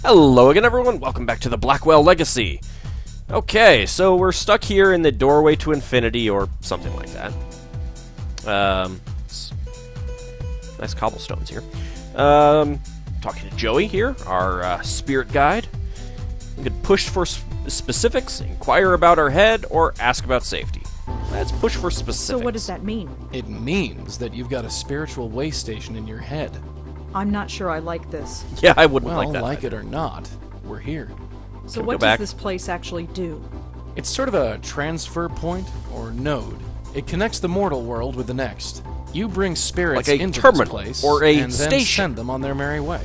Hello again, everyone. Welcome back to the Blackwell Legacy. Okay, so we're stuck here in the doorway to infinity, or something like that. Nice cobblestones here. Talking to Joey here, our spirit guide. We could push for specifics, inquire about our head, or ask about safety. Let's push for specifics. So what does that mean? It means that you've got a spiritual way station in your head. I'm not sure I like this. Yeah, I wouldn't Well, like that. like it or not, we're here. So Can we what go does back? this place actually do? It's sort of a transfer point, or node. It connects the mortal world with the next. You bring spirits Like a into terminal, this place, or a and then station. send them on their merry way.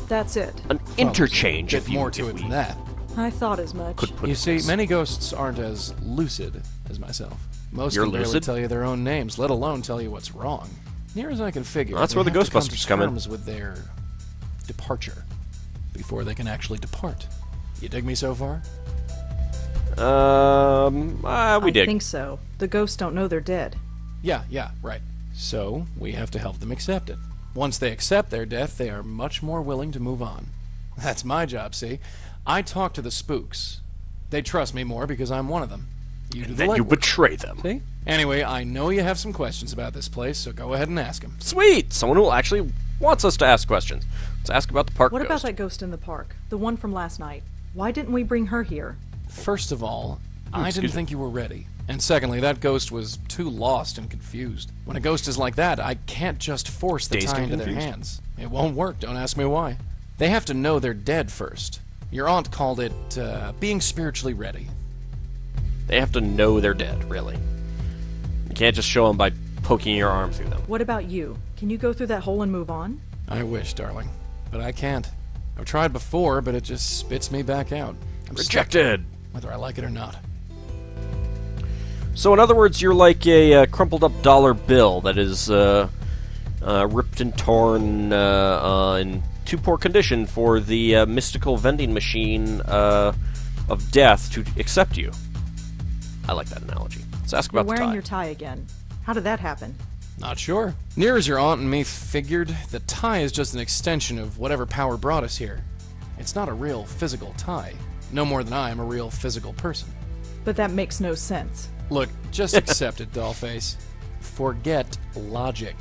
That's it. An interchange, Well, if bit you more to it than that. I thought as much. could put You it see, this. many ghosts aren't as lucid as myself. Most You're can barely lucid? tell you their own names, let alone tell you what's wrong. Near as I can figure, Well, that's they where the have to Ghostbusters to come in. terms with their departure before they can actually depart. You dig me so far? We did. I think so. The ghosts don't know they're dead. Yeah, right. So, we have to help them accept it. Once they accept their death, they are much more willing to move on. That's my job, see? I talk to the spooks. They trust me more because I'm one of them. You do the Then you legwork. betray them. See? Anyway, I know you have some questions about this place, so go ahead and ask them. Sweet! Someone who actually wants us to ask questions. Let's ask about the park What about ghost. that ghost in the park? The one from last night? Why didn't we bring her here? First of all, I excuse didn't me. think you were ready. And secondly, that ghost was too lost and confused. When a ghost is like that, I can't just force the Dazed tie and into their confused? hands. It won't work, don't ask me why. They have to know they're dead first. Your aunt called it, being spiritually ready. They have to know they're dead, really. You can't just show them by poking your arm through them. What about you? Can you go through that hole and move on? I wish, darling. But I can't. I've tried before, but it just spits me back out. I'm stuck, Rejected! whether I like it or not. So in other words, you're like a crumpled up dollar bill that is ripped and torn in too poor condition for the mystical vending machine of death to accept you. I like that analogy. Let's ask You're about the wearing tie. your tie again. How did that happen? Not sure. Near as your aunt and me figured, the tie is just an extension of whatever power brought us here. It's not a real physical tie. No more than I am a real physical person. But that makes no sense. Look, just accept it, dollface. Forget logic.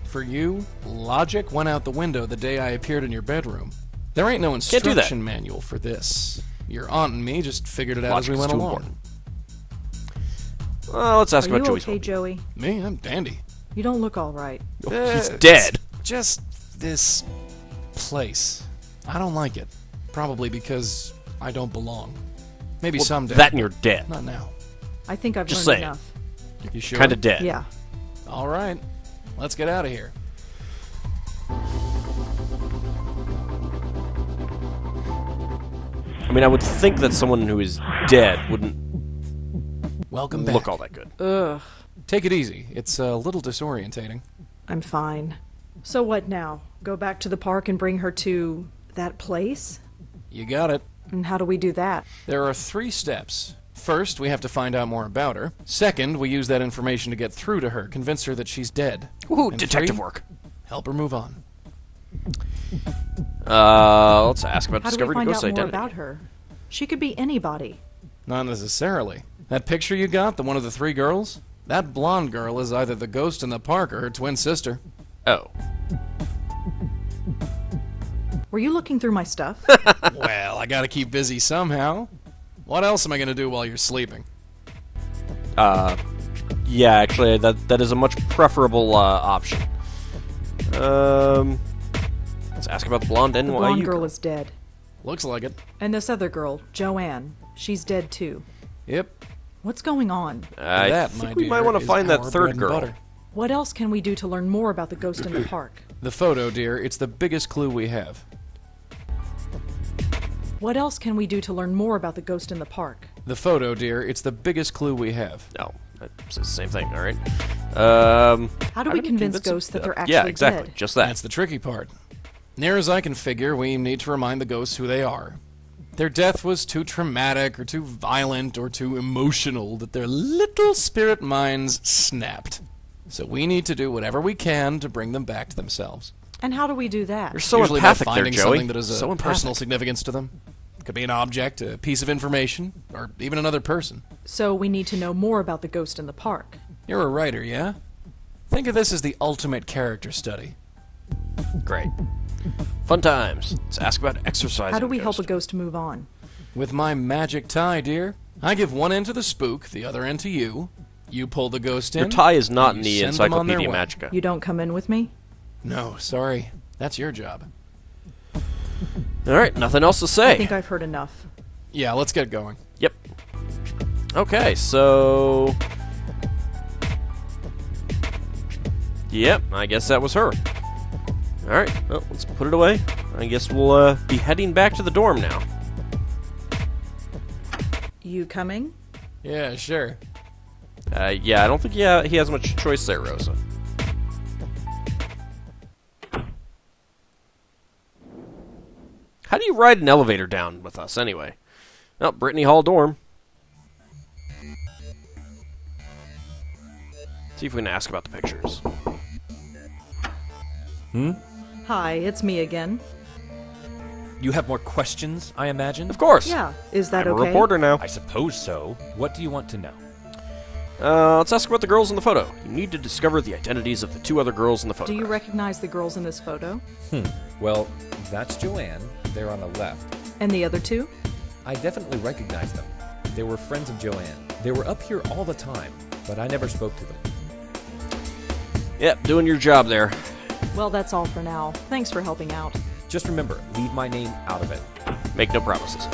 For you, logic went out the window the day I appeared in your bedroom. There ain't no do that. instruction manual for this. Your aunt and me just figured it out Logic as we is went too along. important. Let's ask Are about you Joey's okay, well-being. Joey? Me, I'm dandy. You don't look all right. He's dead. Just this place. I don't like it. Probably because I don't belong. Maybe someday. That and you're dead. Not now. I think I've Just learned saying. enough. You sure? Kind of dead. Yeah. All right. Let's get out of here. I mean, I would think that someone who is dead wouldn't Welcome back. look all that good. Ugh. Take it easy. It's a little disorientating. I'm fine. So what now? Go back to the park and bring her to that place? You got it. And how do we do that? There are 3 steps. First, we have to find out more about her. Second, we use that information to get through to her, convince her that she's dead. Ooh, And detective 3, work. help her move on. Let's ask about How do we discovering find Ghost's out more identity. about her? She could be anybody. Not necessarily. That picture you got, the one of the 3 girls? That blonde girl is either the ghost in the park or her twin sister. Oh. Were you looking through my stuff? Well, I gotta keep busy somehow. What else am I gonna do while you're sleeping? Yeah, actually, that is a much preferable option. Let's ask about the blonde The NYU blonde girl is dead. Looks like it. And this other girl, Joanne, she's dead too. Yep. What's going on? I That, think my we dear, might want to is find that our third bread and girl. butter. What else can we do to learn more about the ghost in the park? The photo, dear, it's the biggest clue we have. What else can we do to learn more about the ghost in the park? The photo, dear, it's the biggest clue we have. No, it's the same thing. All right. How do we convince ghosts that they're actually Yeah, exactly. dead? Just that. That's the tricky part. Near as I can figure, we need to remind the ghosts who they are. Their death was too traumatic, or too violent, or too emotional that their little spirit minds snapped. So we need to do whatever we can to bring them back to themselves. And how do we do that? You're so Usually by empathic there, finding Joey. something that is So a empathic. personal significance to them. It could be an object, a piece of information, or even another person. So we need to know more about the ghost in the park. You're a writer, yeah? Think of this as the ultimate character study. Great. Fun times. Let's ask about exercise. How do we help a ghost move on? With my magic tie, dear. I give one end to the spook, the other end to you. You pull the ghost in. Your tie is not in and the you send them on their Encyclopedia way. Magica. You don't come in with me? No, sorry. That's your job. Alright, nothing else to I say. think I've heard enough. Yeah, let's get going. Yep. Okay, so... Yep, I guess that was her. Alright, well, let's put it away. I guess we'll be heading back to the dorm now. You coming? Yeah, sure. Yeah, I don't think he has much choice there, Rosa. How do you ride an elevator down with us, anyway? Oh, Brittany Hall dorm. See if we can ask about the pictures. Hi, it's me again. You have more questions, I imagine? Of course. Yeah, is that I'm okay? a reporter now. I suppose so. What do you want to know? Let's ask about the girls in the photo. You need to discover the identities of the two other girls in the photo. Do you recognize the girls in this photo? Well, that's Joanne. They're on the left. And the other two? I definitely recognize them. They were friends of Joanne. They were up here all the time, but I never spoke to them. Yep, doing your job there. Well, that's all for now. Thanks for helping out. Just remember, leave my name out of it. Make no promises.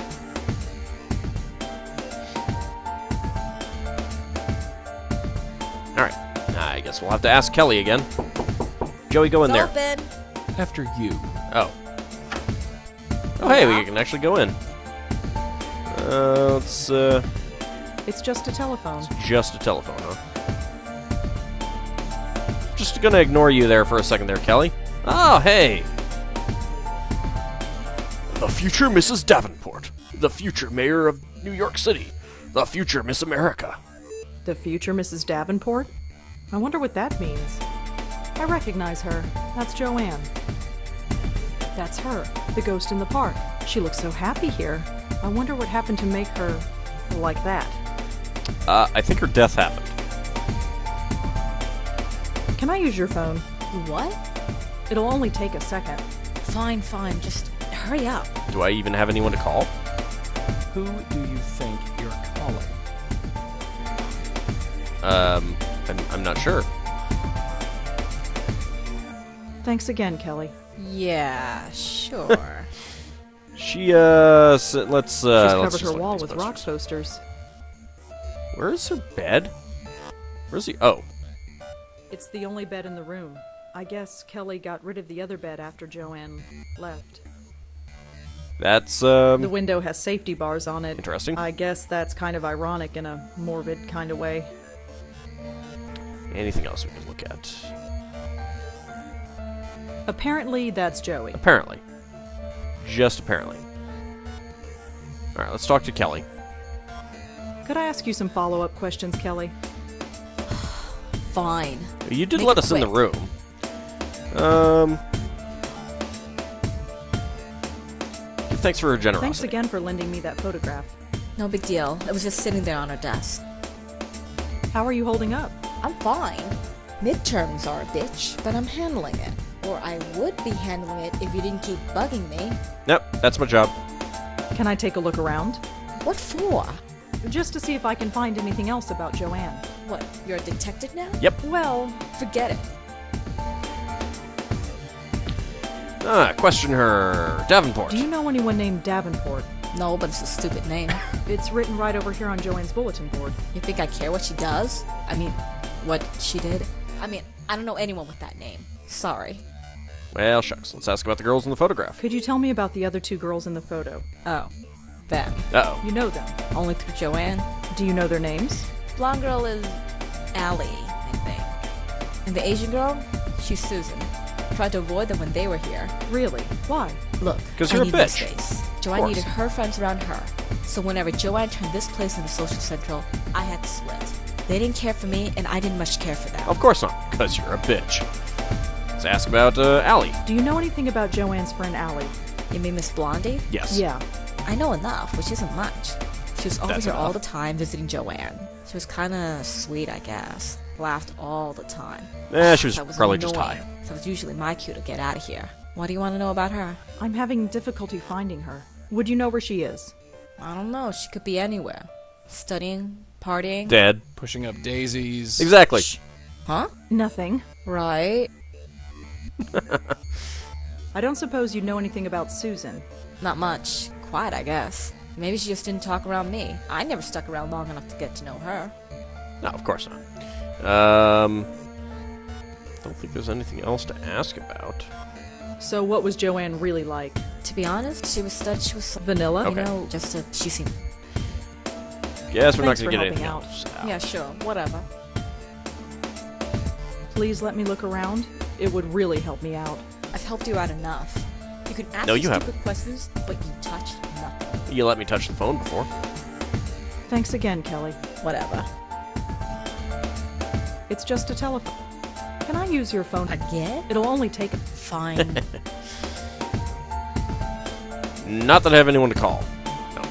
Alright, I guess we'll have to ask Kelly again. Joey, go in there. Open. After you. Oh. Oh, hey, we can actually go in. Let's, It's just a telephone. just a telephone, huh? Just gonna ignore you there for a second there, Kelly. Oh, hey! The future Mrs. Davenport. The future mayor of New York City. The future Miss America. The future Mrs. Davenport? I wonder what that means. I recognize her. That's Joanne. That's her, the ghost in the park. She looks so happy here. I wonder what happened to make her like that. I think her death happened. Can I use your phone? What? It'll only take a second. Fine, just hurry up. Do I even have anyone to call? Who do you think you're calling? I'm not sure. Thanks again, Kelly. Yeah, sure. She, let's, She's let's covered just her look at wall these with rock posters. posters. Where's her bed? Where's the... Oh. It's the only bed in the room. I guess Kelly got rid of the other bed after Joanne left. That's, The window has safety bars on it. Interesting. I guess that's kind of ironic in a morbid kind of way. anything else we can look at? Apparently, that's Joey. Apparently. Just apparently. Alright, let's talk to Kelly. Could I ask you some follow-up questions, Kelly? Fine. You did Make let it us in the quick. room. Thanks for her generosity. Thanks again for lending me that photograph. No big deal. It was just sitting there on her desk. How are you holding up? I'm fine. Midterms are a bitch, but I'm handling it. Or I would be handling it if you didn't keep bugging me. Yep, that's my job. Can I take a look around? What for? Just to see if I can find anything else about Joanne. What, you're a detective now? Yep. Well, Forget it. Question her. Davenport. do you know anyone named Davenport? No, but it's a stupid name. It's written right over here on Joanne's bulletin board. You think I care what she does? I mean, what she did? I mean, I don't know anyone with that name. Sorry. Well, shucks. Let's ask about the girls in the photograph. Could you tell me about the other two girls in the photo? Oh, them. Uh-oh. You know them. Only through Joanne. Do you know their names? Blonde girl is Allie, I think. And the Asian girl, she's Susan. Tried to avoid them when they were here. Really? Why? Look, 'Cause I you're a need my bitch. space. Of Joanne course. needed her friends around her. So whenever Joanne turned this place into social central, I had to split. They didn't care for me, and I didn't much care for them. Of course not, because you're a bitch. to ask about Allie. Do you know anything about Joanne's friend Allie? You mean Miss Blondie? Yes. Yeah. I know enough, which isn't much. She was over That's here all enough. the time visiting Joanne. She was kinda sweet, I guess. Laughed all the time. She was That was probably just annoying. high. So it's usually my cue to get out of here. What do you want to know about her? I'm having difficulty finding her. Would you know where she is? I don't know. She could be anywhere. Studying, partying. Dead. Pushing up daisies. Exactly. Huh? Nothing. Right. I don't suppose you know anything about Susan. Not much. Quiet, I guess. Maybe she just didn't talk around me. I never stuck around long enough to get to know her. No, of course not. Don't think there's anything else to ask about. So what was Joanne really like? To be honest, she was so Vanilla? Okay. You know, she seemed... Guess we're not Thanks going to for get anything helping out. else out. Yeah, sure. Whatever. Please let me look around. It would really help me out. I've helped you out enough. You can ask No, me you stupid haven't. questions, but you touched nothing. You let me touch the phone before. Thanks again, Kelly. Whatever. It's just a telephone. Can I use your phone? Again? It'll only take a... Fine. Not that I have anyone to call. No.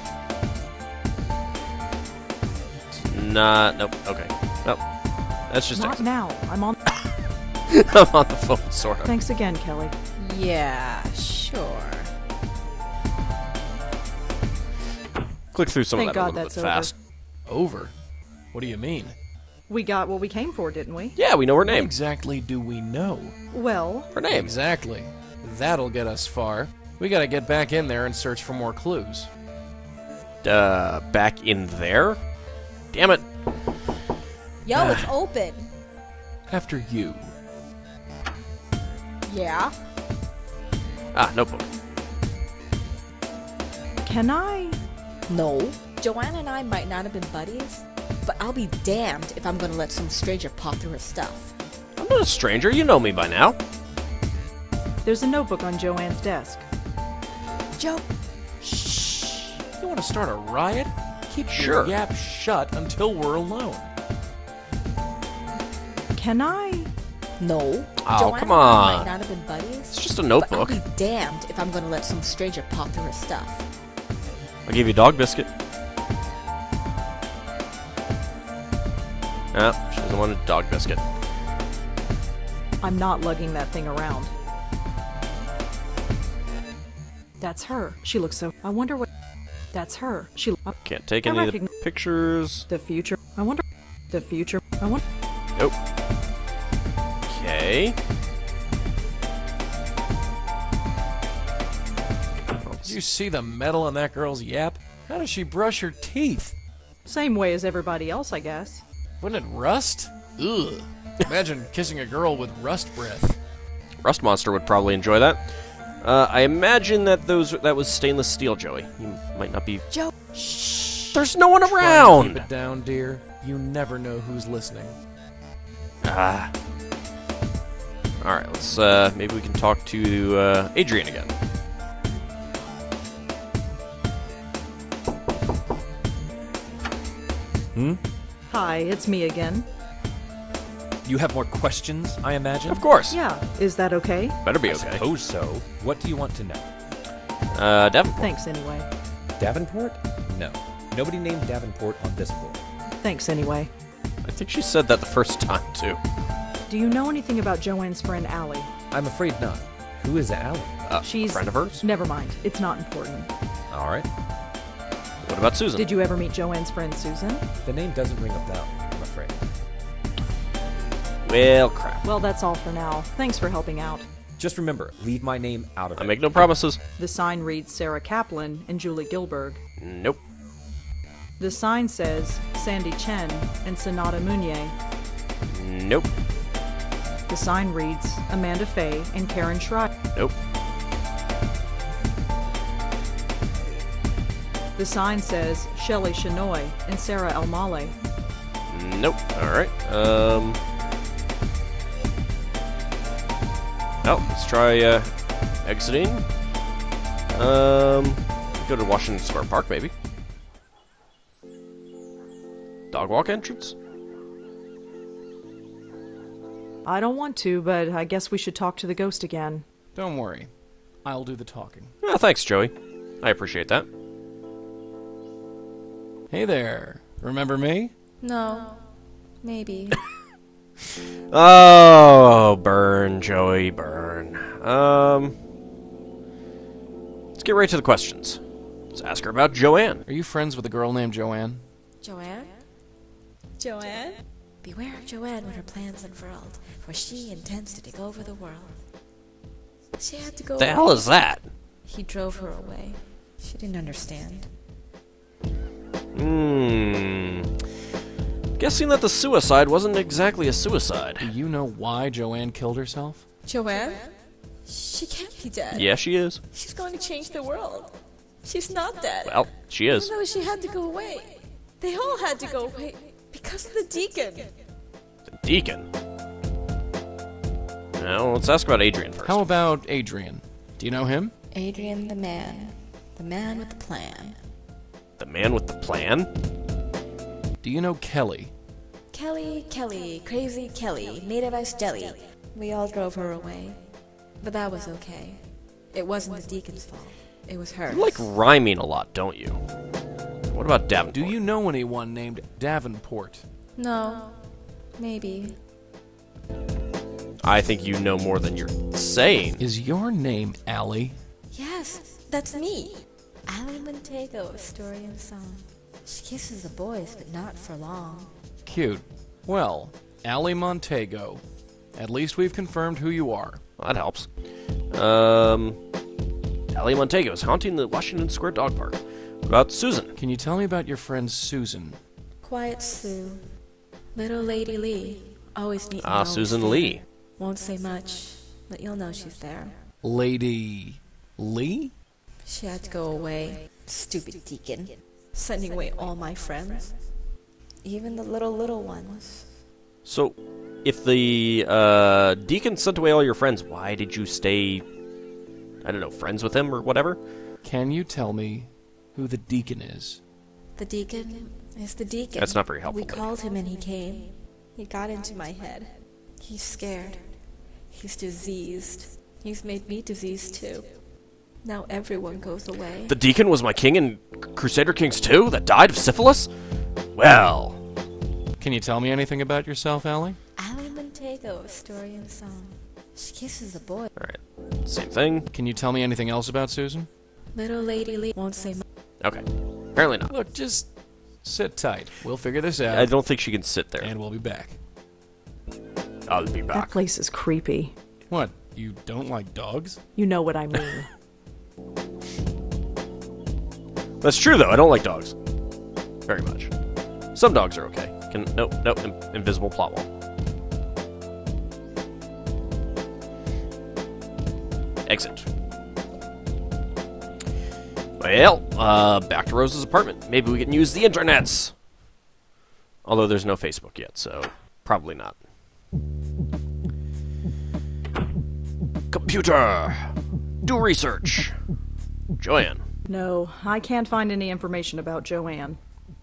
It's not... Nope. Okay. Nope. That's just Not exit. now. I'm on... I'm on the phone, sort of. Thanks again, Kelly. Yeah, sure. Click through some Thank of that a God little that's bit over. fast. Over? What do you mean? We got what we came for, didn't we? Yeah, we know her What name. exactly do we know? Well, Her name. Exactly. That'll get us far. We gotta get back in there and search for more clues. Back in there? Damn it. Yo, it's open. After you. Yeah. Ah, notebook. can I... No. Joanna and I might not have been buddies, but I'll be damned if I'm gonna let some stranger pop through her stuff. I'm not a stranger. You know me by now. There's a notebook on Joanne's desk. Joe. Shh. You want to start a riot? Keep Sure. your yap shut until we're alone. Can I... No. Oh, Joanna come and I on. might not have been buddies. It's just a But notebook. I'll be damned if I'm gonna let some stranger pop through her stuff. I'll give you a dog biscuit. No, she doesn't want a dog biscuit. I'm not lugging that thing around. That's her. She looks so... I wonder what... That's her. She... Can't take I any of the recognize- pictures. The future. I wonder... The future. I wonder... Nope. Okay. Did you see the metal on that girl's yap? How does she brush her teeth? Same way as everybody else, I guess. Wouldn't it rust? Ugh. Imagine kissing a girl with rust breath. Rust Monster would probably enjoy that. I imagine that that was stainless steel, Joey. You might not be... Joe. There's no one Try and around! Keep it down, dear. You never know who's listening. Ah. Alright, let's, maybe we can talk to, Adrian again. Hi, it's me again. You have more questions, I imagine? Of course. Yeah, is that okay? Better be I okay. suppose so. What do you want to know? Davenport. Thanks anyway. Davenport? No. Nobody named Davenport on this floor. Thanks anyway. I think she said that the first time, too. Do you know anything about Joanne's friend Allie? I'm afraid not. Who is Allie? She's... A friend of hers? Never mind. It's not important. All right. What about Susan? Did you ever meet Joanne's friend Susan? The name doesn't ring a bell, I'm afraid. Well, crap. Well, that's all for now. Thanks for helping out. Just remember, leave my name out of I it. make no promises. The sign reads Sarah Kaplan and Julie Gilberg. Nope. The sign says Sandy Chen and Sonata Munier. Nope. The sign reads Amanda Fay and Karen Schreier. Nope. The sign says Shelley Shinoy and Sarah Elmale. Nope. Alright. Oh, let's try, exiting. Go to Washington Square Park, maybe. Dog walk entrance? I don't want to, but I guess we should talk to the ghost again. Don't worry. I'll do the talking. Oh, thanks, Joey. I appreciate that. Hey there. Remember me? No. Maybe. Oh, burn, Joey, burn. Let's get right to the questions. Let's ask her about Joanne. Are you friends with a girl named Joanne? Joanne? Joanne? Beware of Joanne when her plans unfurled, for she intends to take over the world. She had to go The away. hell is that? He drove her away. She didn't understand. Guessing that the suicide wasn't exactly a suicide. Do you know why Joanne killed herself? Joanne? She can't be dead. Yeah, she is. She's going to change the world. She's not dead. Well, she is. Even though she had to go away. They all had to go away because of the deacon. The deacon. Now, let's ask about Adrian first. How about Adrian? Do you know him? Adrian the man. The man with the plan. The man with the plan? Do you know Kelly? Kelly, crazy Kelly, made of ice jelly. We all drove her away. But that was okay. It wasn't the deacon's fault. It was hers. You like rhyming a lot, don't you? What about Davenport? Do you know anyone named Davenport? No. Maybe. I think you know more than you're saying. Is your name Allie? Yes, that's me. Allie Montego of Story and Song. She kisses the boys, but not for long. Cute. Well, Allie Montego. At least we've confirmed who you are. Well, that helps. Ellie Montego is haunting the Washington Square Dog Park. What about Susan? Can you tell me about your friend Susan? Quiet Sue. Little Lady Lee. Always meet me. Ah, Susan Lee. Won't say much, but you'll know she's there. Lady Lee? She had to go away. Stupid deacon. Sending away all my friends. Even the little ones. So, if the deacon sent away all your friends, why did you stay, I don't know, friends with him or whatever? Can you tell me who the deacon is? The deacon is the deacon. That's not very helpful. We called him and he came. He got into my head. He's scared. He's diseased. He's made me diseased too. Now everyone goes away. The deacon was my king in Crusader Kings 2 that died of syphilis? Well... Can you tell me anything about yourself, Allie? Allie Montego of Story and Song. She kisses the boy. Alright, same thing. Can you tell me anything else about Susan? Little Lady Lee won't say much. Okay, apparently not. Look, just sit tight. We'll figure this out. I don't think she can sit there. And we'll be back. I'll be That back. place is creepy. What? You don't like dogs? You know what I mean. That's true, though. I don't like dogs. Very much. Some dogs are okay. Nope, invisible plot wall. Exit. Well, back to Rose's apartment. Maybe we can use the internets. Although there's no Facebook yet, so probably not. Computer! Do research! Joanne. No, I can't find any information about Joanne.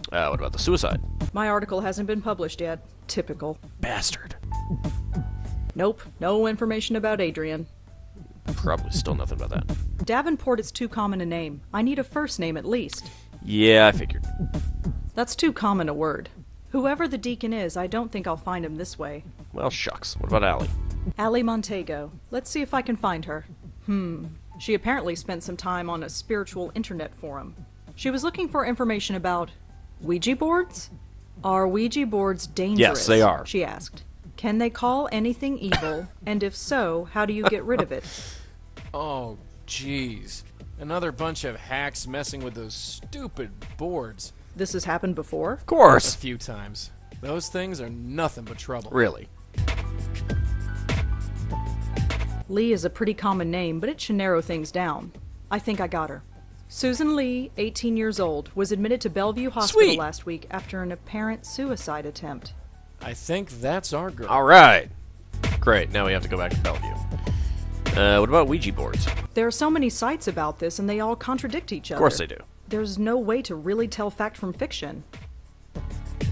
What about the suicide? My article hasn't been published yet. Typical. Bastard. Nope, no information about Adrian. Probably still nothing about that. Davenport is too common a name. I need a first name at least. Yeah, I figured. That's too common a word. Whoever the deacon is, I don't think I'll find him this way. Well, shucks. What about Allie? Allie Montego. Let's see if I can find her. She apparently spent some time on a spiritual internet forum. She was looking for information about Ouija boards? Are Ouija boards dangerous? Yes, they are. She asked. Can they call anything evil? And if so, how do you get rid of it? Oh, jeez. Another bunch of hacks messing with those stupid boards. This has happened before? Of A course. few times. Those things are nothing but trouble. Really. Lee is a pretty common name, but it should narrow things down. I think I got her. Susan Lee, 18 years old, was admitted to Bellevue Hospital Sweet. last week after an apparent suicide attempt. I think that's our girl. All right. Great. Now we have to go back to Bellevue. What about Ouija boards? There are so many sites about this, and they all contradict each other. Of course they do. There's no way to really tell fact from fiction.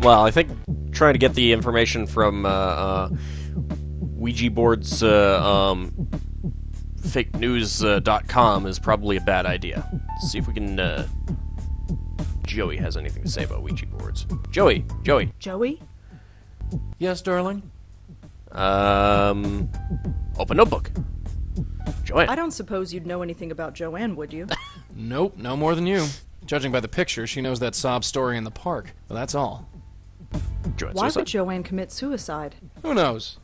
Well, I think trying to get the information from Ouija boards, fakenews.com is probably a bad idea. Let's see if we can, Joey has anything to say about Ouija boards. Joey! Joey? Yes, darling? Open notebook. Joanne. I don't suppose you'd know anything about Joanne, would you? Nope, no more than you. Judging by the picture, she knows that sob story in the park. But that's all. Joanne Why suicide? would Joanne commit suicide? Who knows?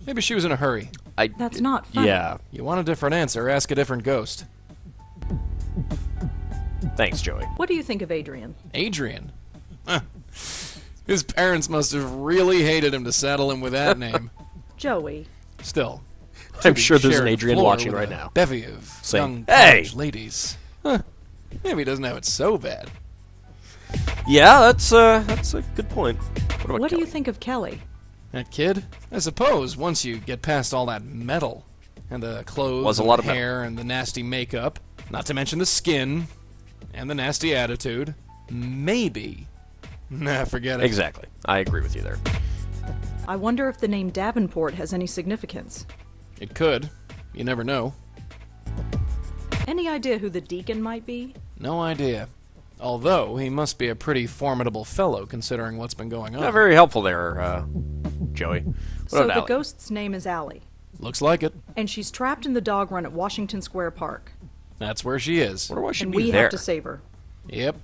Maybe she was in a hurry. That's not funny. Yeah. You want a different answer, ask a different ghost. Thanks, Joey. What do you think of Adrian? Adrian? Huh. His parents must have really hated him to saddle him with that name. Joey. Still. I'm sure there's an sharing Adrian floor watching with right a now. Bevy of Saying, young "Hey!" college ladies. Huh. Maybe he doesn't have it so bad. Yeah, that's a good point. What about What do Kelly? you think of Kelly? That kid? I suppose once you get past all that metal and the clothes Was a and lot the of metal. hair and the nasty makeup, not to mention the skin and the nasty attitude, maybe. Nah, forget it. Exactly. I agree with you there. I wonder if the name Davenport has any significance. It could. You never know. Any idea who the deacon might be? No idea. Although, he must be a pretty formidable fellow, considering what's been going on. Not very helpful there, Joey. What So about the Allie? ghost's name is Allie, Looks like it. and she's trapped in the dog run at Washington Square Park, That's where she is. Wonder why she'd and be we there. have to save her. Yep.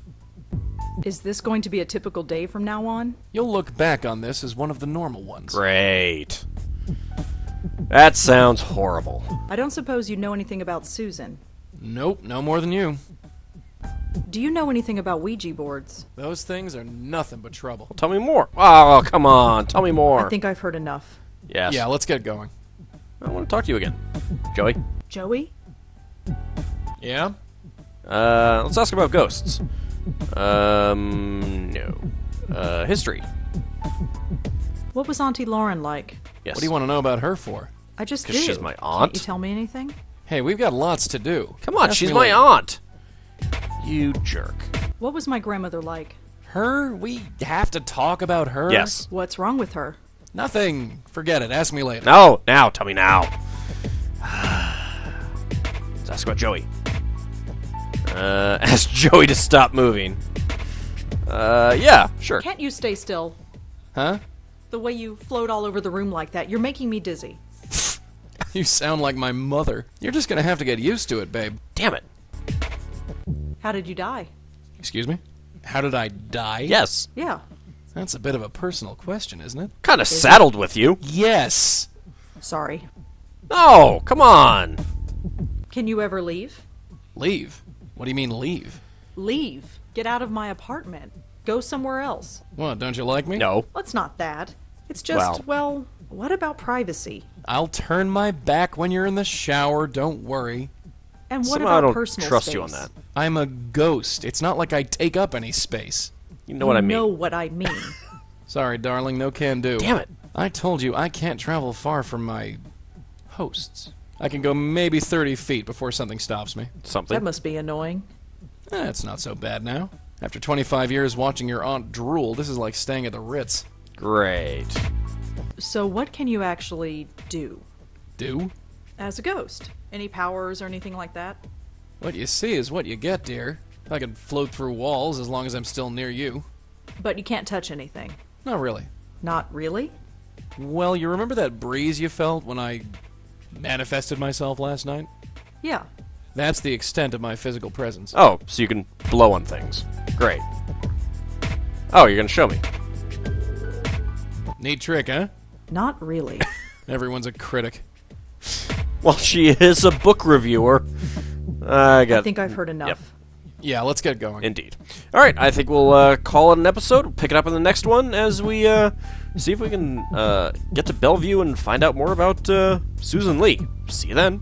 Is this going to be a typical day from now on? You'll look back on this as one of the normal ones. Great. That sounds horrible. I don't suppose you know anything about Susan. Nope, no more than you. Do you know anything about Ouija boards? Those things are nothing but trouble. Tell me more. Oh, come on. Tell me more. I think I've heard enough. Yes. Yeah, let's get going. I want to talk to you again. Joey? Joey? Yeah? Let's ask about ghosts. No. History. What was Auntie Lauren like? Yes. What do you want to know about her for? I just 'Cause do. she's my aunt. Can't you tell me anything? Hey, we've got lots to do. Come on, Ask she's me my later. aunt. You jerk. What was my grandmother like? Her? We have to talk about her? Yes. What's wrong with her? Nothing. Forget it. Ask me later. No, now. Tell me now. Let's ask about Joey. Ask Joey to stop moving. Yeah, sure. Can't you stay still? Huh? The way you float all over the room like that, you're making me dizzy. You sound like my mother. You're just gonna have to get used to it, babe. Damn it. How did you die? Excuse me? How did I die? Yes. Yeah. That's a bit of a personal question, isn't it? Kind of saddled with you. Yes! Sorry. No, come on. Can you ever leave? Leave? What do you mean, leave? Leave. Get out of my apartment. Go somewhere else. What, don't you like me? No. Well, it's not that. It's just, well, what about privacy? I'll turn my back when you're in the shower, don't worry. And what Somehow about I don't personal trust space? you on that. I'm a ghost. It's not like I take up any space. You know what I mean. know what I mean. Sorry, darling, no can do. Damn it. I told you I can't travel far from my hosts. I can go maybe 30 feet before something stops me. Something. That must be annoying. It's not so bad now. After 25 years watching your aunt drool, this is like staying at the Ritz. Great. So what can you actually do? Do? As a ghost? Any powers or anything like that? What you see is what you get, dear. I can float through walls as long as I'm still near you. But you can't touch anything. Not really. Not really? Well, you remember that breeze you felt when I manifested myself last night? Yeah. That's the extent of my physical presence. Oh, so you can blow on things. Great. Oh, you're going to show me. Neat trick, huh? Not really. Everyone's a critic. Well, she is a book reviewer. I think I've heard enough. Yep. Yeah, let's get going. Indeed. All right, I think we'll call it an episode. We'll pick it up in the next one as we see if we can get to Bellevue and find out more about Susan Lee. See you then.